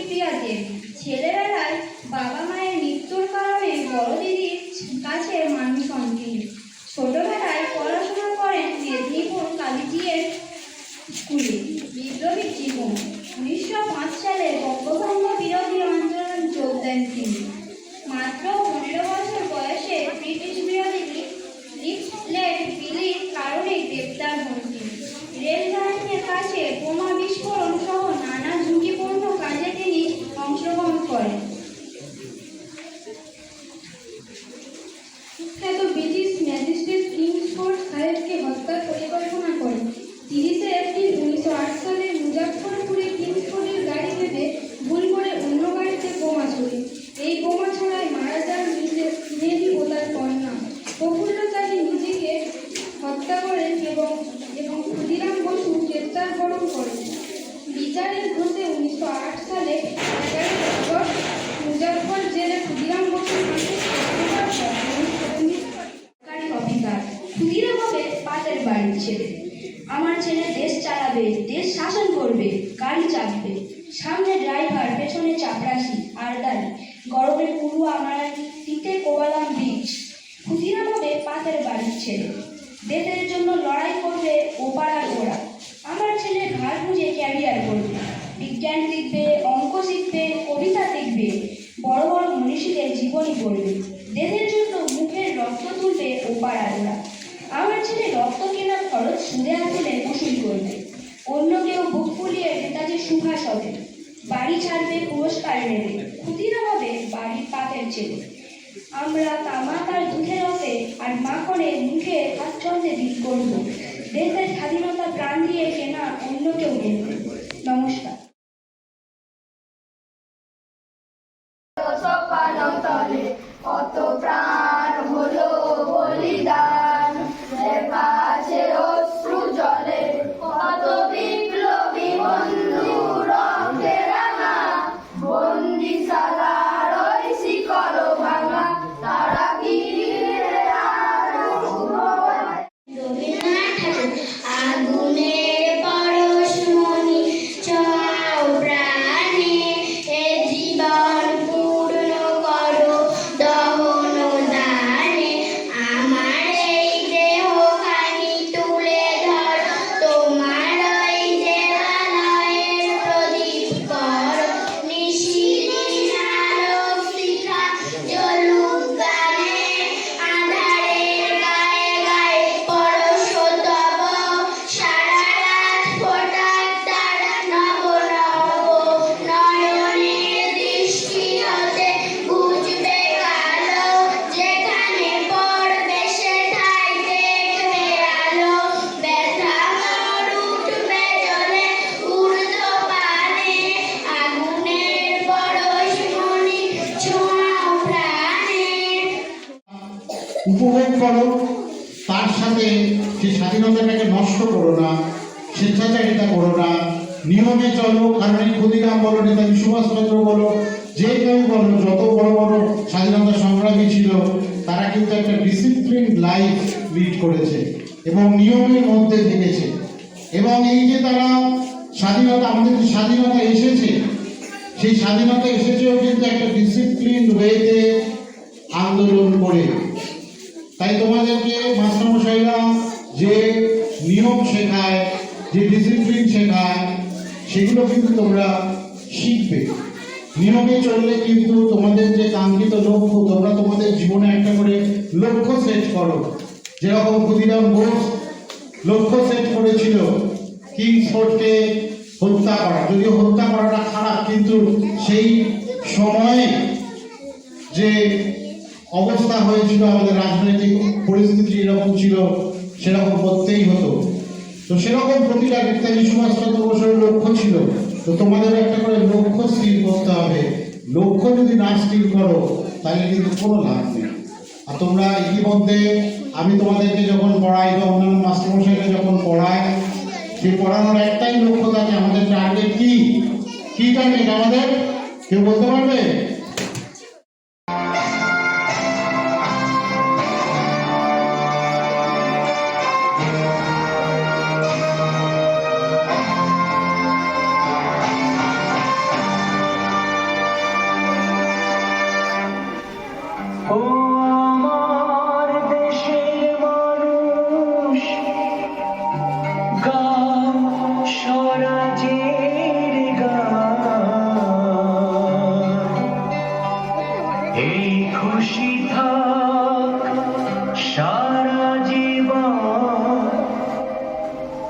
প্রিয়া দেবী। ছেলেবেলায় বাবা মায়ের মৃত্যুর কারণে বড় দিদির কাছে মানুষ হন তিনি। ছোটবেলায় পড়াশোনা করেন মেদিনীপুর কালীজির স্কুলে। বিপ্লবী জীবন 1905 সালে বঙ্গভঙ্গ বিরোধী আন্দোলন যোগ দেন তিনি। মাত্র 15 বছর বয়সে ব্রিটিশ বিরোধী লিফলেট বিলির কারণে গ্রেপ্তার হন তিনি। রেল লাইনের কাছে বোমা বিস্ফোরণ সহ নানা ঝুঁকিপূর্ণ কাজে তিনি অংশগ্রহণ করেন। কুখ্যাত ব্রিটিশ ম্যাজিস্ট্রেট কিংসফোর্ড সাহেবকে হত্যার পরিকল্পনা করেন। 30 এপ্রিল 1908 সালে মুজাফফরপুরে কিংসফোর্ডের গাড়ি থেকে ভুল করে অন্য গাড়িতে বোমা ছোড়ে। এই বোমা ছোড়ায় মারা যান মিসেস নেভি ও তার কন্যা। প্রফুল্লচারী নিজেকে হত্যা করেন এবং ক্ষুদিরাম বসু গ্রেপ্তার বরণ করেন। বিচারের ঘোষে 1908 সালে 11 আগস্ট মুজাফফর জেলে ক্ষুদিরাম বসুর ক্ষুদিরাম হবে পাতের বাড়ির ছেলে। আমার ছেলে দেশ চালাবে, দেশ শাসন করবে, গাড়ি চাপবে, সামনে ড্রাইভার, পেছনে চাপরাশি আর গাড়ি, গরমে পুরো আমার তিতে কোবালাম বীজ। ক্ষুদিরাম হবে পাতের বাড়ির ছেলে, দেশের জন্য লড়াই করবে ওপাড়ার ওরা। আমার ছেলে ঘাড় বুঝে ক্যারিয়ার করবে, বিজ্ঞান শিখবে, অঙ্ক শিখবে, কবিতা শিখবে, বড় বড় মনীষীদের জীবনী পড়বে, দেশের জন্য মুখের রক্ত তুলবে ওপাড়ার ওরা। আমার ছেলে রক্ত কেনার খরচ সুদে আসলে বসুল করবে, অন্য কেউ বুক ফুলিয়ে নেতাজি সুভাষ হবে, বাড়ি ছাড়বে, পুরস্কার নেবে। ক্ষুদিরাম হবে বাড়ির পাতের ছেলে। আমরা তামাক আর দুধের রসে আর মাখনে মুখে স্বাচ্ছন্দ্যে দিন করব, দেশের স্বাধীনতা প্রাণ দিয়ে কেনা অন্য কেউ কিনবে। নমস্কার। কত প্রাণ হলো বলিদান, লেখা আছে অশ্রু জলে, কত বিপ্লবী বন্ধু রক্তে রাঙা, বন্দিশালার ওই শিকল ভাঙা, তারা কি আগুনের পরশমণি ছোঁয়াও প্রাণে, এ জীবন পূর্ণ করো দহন দানে, আমার এই দেহখানি তুলে ধর, তোমার ওই দেহালয়ের প্রদীপ কর, নিশিদিন আলোক শিখা জ্বলুক গানে, আঁধারের গায়ে গায়ে পরশ তব, সারা রাত ফোটাক তারা নব নব, নয়নের দৃষ্টি হতে বুঝবে কালো, যেখানে পড়বে সেথায় দেখবে আলো, ব্যথা মোর উঠবে জ্বলে ঊর্ধ্বপানে, আগুনের পরশমণি ছোঁয়াও প্রাণে। উপভোগ করো, তার সাথে সেই স্বাধীনতাটাকে নষ্ট করো না, স্বেচ্ছাচারিতা করো না, নিয়মে চলো। কারণ এই ক্ষুদিরাম বলো, নেতাজি সুভাষচন্দ্র বলো, যে কেউ বলো, যত বড় বড় স্বাধীনতা সংগ্রামী ছিল, তারা কিন্তু একটা ডিসিপ্লিন লাইফ লিড করেছে এবং নিয়মের মধ্যে থেকেছে। এবং এই যে তারা স্বাধীনতা, আমাদের যে স্বাধীনতা এসেছে, সেই স্বাধীনতা এসেছেও কিন্তু একটা ডিসিপ্লিন ওয়েতে আন্দোলন করে। তাই তোমাদেরকে মাস্টারমশাইরা যে নিয়ম শেখায়, যে ডিসিপ্লিন শেখায়, সেগুলো কিন্তু তোমরা শিখবে। নিয়মে চললে কিন্তু তোমাদের যে কাঙ্ক্ষিত লক্ষ্য, তোমরা তোমাদের জীবনে একটা করে লক্ষ্য সেট করো। যেরকম ক্ষুদিরাম বোস লক্ষ্য সেট করেছিল কিংসফোর্ডকে হত্যা করা, যদিও হত্যা করাটা খারাপ, কিন্তু সেই সময়ে যে অবস্থা হয়েছিল, আমাদের রাজনৈতিক পরিস্থিতি এরকম ছিল, সেরকম করতেই হতো। তো সেরকম প্রতিটা নেতাজি সুভাষচন্দ্র বোসের লক্ষ্য ছিল। তো তোমাদের একটা করে লক্ষ্য স্থির করতে হবে। লক্ষ্য যদি না স্থির করো তাহলে কিন্তু কোনো লাভ নেই। আর তোমরা ইতিমধ্যে, আমি তোমাদেরকে যখন পড়াই বা অন্যান্য মাস্টারমশাইরা যখন পড়ায়, সেই পড়ানোর একটাই লক্ষ্য থাকে, আমাদের টার্গেট কি? কি টার্গেট আমাদের? কেউ বলতে পারবে?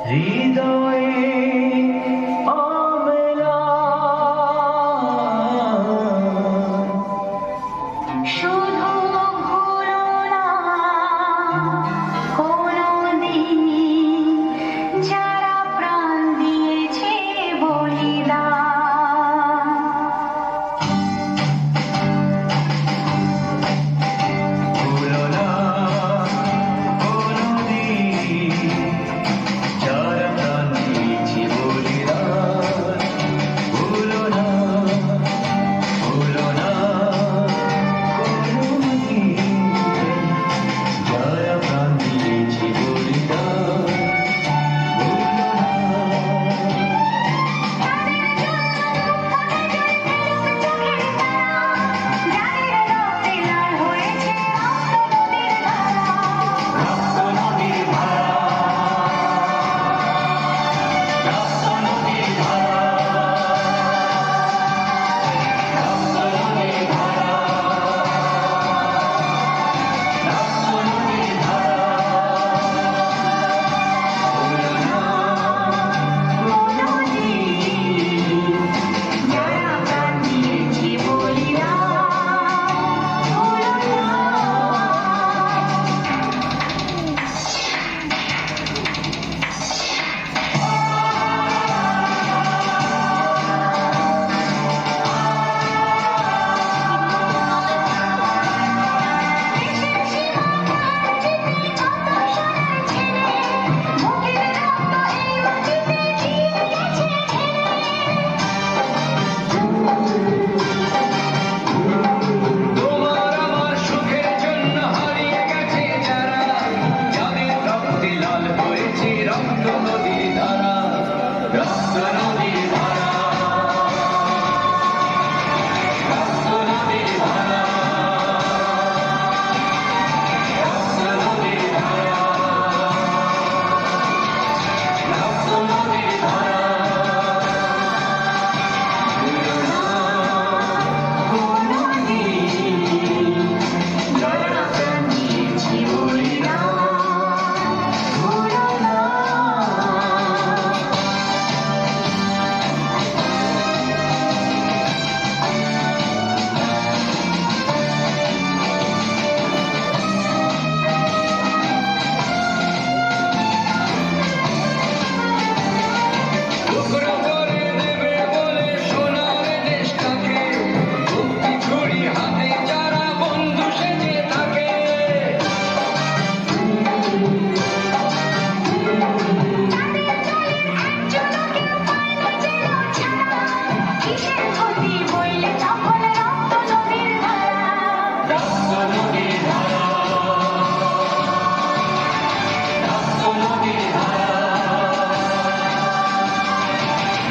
হৃদয়ে অম্লান শুধু ভুলো না কোনোদিন যারা প্রাণ দিয়েছে বলিদান। ভুলো না কোনোদিন যারা প্রাণ দিয়েছে বলিদান। ভুলো না কোনোদিন যারা প্রাণ দিয়েছে বলিদান। তোমার আমার সুখের জন্য হারিয়ে গেছে যারা, যাদের রক্তে লাল হয়েছে রক্ত নদীর ধারা। রক্ত নদীর ধারা, রক্ত নদীর ধারা, রক্ত নদীর ধারা, রক্ত নদীর ধারা। যারা প্রাণ দিয়েছে বলিদান। ভুলো না টুকরো করে দেবে বলে সোনার দেশটাকে, মুক্তি ছুরি হাতে যারা বন্ধু সেজে থাকে। কিসের ক্ষতি বইলে তখন রক্ত নদীর ধারা। রক্ত নদীর ধারা, রক্ত নদীর ধারা,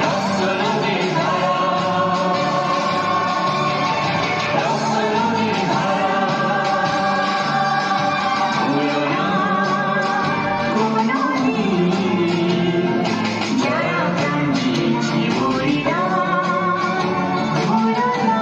রক্ত নদীর ধারা, রক্ত নদীর ধারা। ভুলো না কোনোদিন যারা প্রাণ দিয়েছে বলিদান। ভুলো না।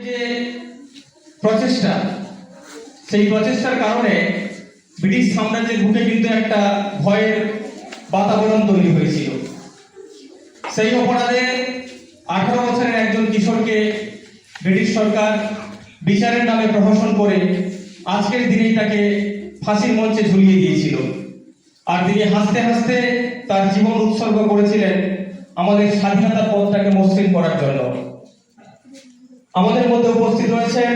যে প্রচেষ্টা, সেই প্রচেষ্টার কারণে ব্রিটিশ সাম্রাজ্যের বুকে কিন্তু একটা ভয়ের বাতাবরণ তৈরি হয়েছিল। সেই অপরাধে 18 বছরের একজন কিশোরকে ব্রিটিশ সরকার বিচারের নামে প্রহসন করে আজকের দিনেই তাকে ফাঁসির মঞ্চে ঝুলিয়ে দিয়েছিল। আর তিনি হাসতে হাসতে তার জীবন উৎসর্গ করেছিলেন আমাদের স্বাধীনতার পথটাকে মসৃণ করার জন্য। আমাদের মধ্যে উপস্থিত রয়েছেন